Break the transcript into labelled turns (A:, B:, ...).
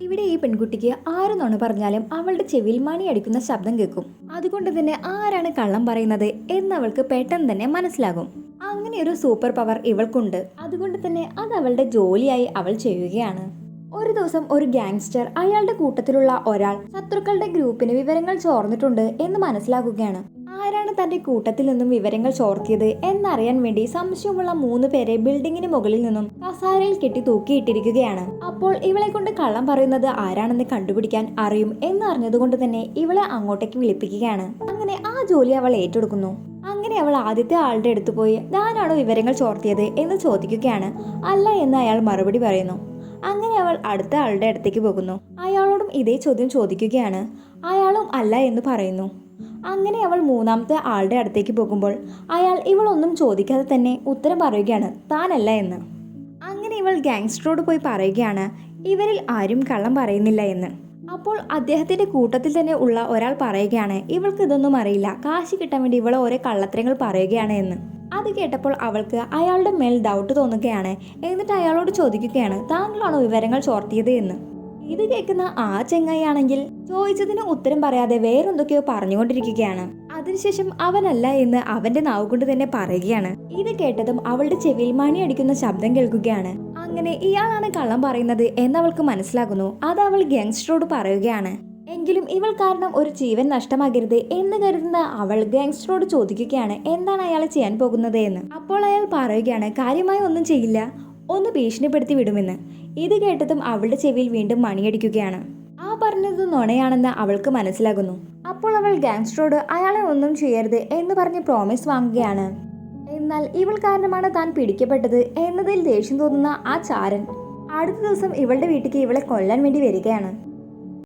A: ഇവിടെ ഈ പെൺകുട്ടിക്ക് ആര് നുണ പറഞ്ഞാലും അവളുടെ ചെവിയിൽ മണി അടിക്കുന്ന ശബ്ദം കേൾക്കും. അതുകൊണ്ട് തന്നെ ആരാണ് കള്ളം പറയുന്നത് എന്നവൾക്ക് പെട്ടെന്ന് തന്നെ മനസ്സിലാകും. അങ്ങനെ ഒരു സൂപ്പർ പവർ ഇവൾക്കുണ്ട്. അതുകൊണ്ട് തന്നെ അത് അവളുടെ ജോലിയായി അവൾ ചെയ്യുകയാണ്. ഒരു ദിവസം ഒരു ഗാങ്സ്റ്റർ അയാളുടെ കൂട്ടത്തിലുള്ള ഒരാൾ ശത്രുക്കളുടെ ഗ്രൂപ്പിന് വിവരങ്ങൾ ചോർന്നിട്ടുണ്ട് എന്ന് മനസ്സിലാക്കുകയാണ്. ആരാണ് തന്റെ കൂട്ടത്തിൽ നിന്നും വിവരങ്ങൾ ചോർത്തിയത് എന്നറിയാൻ വേണ്ടി സംശയമുള്ള 3 പേരെ ബിൽഡിങ്ങിന് മുകളിൽ നിന്നും കസാരയിൽ കെട്ടി തൂക്കിയിട്ടിരിക്കുകയാണ്. അപ്പോൾ ഇവളെ കൊണ്ട് കള്ളം പറയുന്നത് ആരാണെന്ന് കണ്ടുപിടിക്കാൻ അറിയും എന്നറിഞ്ഞതുകൊണ്ട് തന്നെ ഇവളെ അങ്ങോട്ടേക്ക് വിളിപ്പിക്കുകയാണ്. അങ്ങനെ ആ ജോലി അവൾ ഏറ്റെടുക്കുന്നു. അങ്ങനെ അവൾ ആദ്യത്തെ ആളുടെ അടുത്ത് പോയി ഞാനാണോ വിവരങ്ങൾ ചോർത്തിയത് എന്ന് ചോദിക്കുകയാണ്. അല്ല എന്ന് അയാൾ മറുപടി പറയുന്നു. അങ്ങനെ അവൾ അടുത്ത ആളുടെ അടുത്തേക്ക് പോകുന്നു. അയാളോടും ഇതേ ചോദ്യം ചോദിക്കുകയാണ്. അയാളും അല്ല എന്ന് പറയുന്നു. അങ്ങനെ അവൾ മൂന്നാമത്തെ ആളുടെ അടുത്തേക്ക് പോകുമ്പോൾ അയാൾ ഇവളൊന്നും ചോദിക്കാതെ തന്നെ ഉത്തരം പറയുകയാണ്, താനല്ല എന്ന്. അങ്ങനെ ഇവൾ ഗാങ്സ്റ്ററോട് പോയി പറയുകയാണ് ഇവരിൽ ആരും കള്ളം പറയുന്നില്ല എന്ന്. അപ്പോൾ അദ്ദേഹത്തിന്റെ കൂട്ടത്തിൽ തന്നെ ഉള്ള ഒരാൾ പറയുകയാണ് ഇവൾക്ക് ഇതൊന്നും അറിയില്ല, കാശ് കിട്ടാൻ വേണ്ടി ഇവൾ ഓരോ കള്ളത്തരങ്ങൾ പറയുകയാണ് എന്ന്. അത് കേട്ടപ്പോൾ അവൾക്ക് അയാളുടെ മേൽ ഡൗട്ട് തോന്നുകയാണ്. എന്നിട്ട് അയാളോട് ചോദിക്കുകയാണ് താങ്കളാണോ വിവരങ്ങൾ ചോർത്തിയത് എന്ന്. ഇത് കേൾക്കുന്ന ആ ചെങ്ങായിയാണെങ്കിൽ ചോദിച്ചതിന് ഉത്തരം പറയാതെ വേറെന്തൊക്കെയോ പറഞ്ഞുകൊണ്ടിരിക്കുകയാണ്. അതിനുശേഷം അവനല്ല എന്ന് അവന്റെ നാവ് കൊണ്ട് തന്നെ പറയുകയാണ്. ഇത് കേട്ടതും അവളുടെ ചെവിയിൽ മണി അടിക്കുന്ന ശബ്ദം കേൾക്കുകയാണ്. അങ്ങനെ ഇയാളാണ് കള്ളം പറയുന്നത് എന്നവൾക്ക് മനസ്സിലാകുന്നു. അത് അവൾ ഗാങ്സ്റ്ററോട് പറയുകയാണ്. എങ്കിലും ഇവൾ കാരണം ഒരു ജീവൻ നഷ്ടമാകരുത് എന്ന് കരുതുന്ന അവൾ ഗാങ്സ്റ്ററോട് ചോദിക്കുകയാണ് എന്താണ് അയാൾ ചെയ്യാൻ പോകുന്നത് എന്ന്. അപ്പോൾ അയാൾ പറയുകയാണ് കാര്യമായി ഒന്നും ചെയ്യില്ല, ഒന്ന് ഭീഷണിപ്പെടുത്തി വിടുമെന്ന്. ഇത് കേട്ടതും അവളുടെ ചെവിയിൽ വീണ്ടും മണിയടിക്കുകയാണ്. ആ പറഞ്ഞത് നുണയാണെന്ന് അവൾക്ക് മനസ്സിലാകുന്നു. അപ്പോൾ അവൾ ഗാങ്സ്റ്ററോട് അയാളെ ഒന്നും ചെയ്യരുത് എന്ന് പറഞ്ഞ് പ്രോമിസ് വാങ്ങുകയാണ്. എന്നാൽ ഇവൾ കാരണമാണ് താൻ പിടിക്കപ്പെട്ടത് എന്നതിൽ ദേഷ്യം തോന്നുന്ന ആ ചാരൻ അടുത്ത ദിവസം ഇവളുടെ വീട്ടിലേക്ക് ഇവളെ കൊല്ലാൻ വേണ്ടി വരികയാണ്.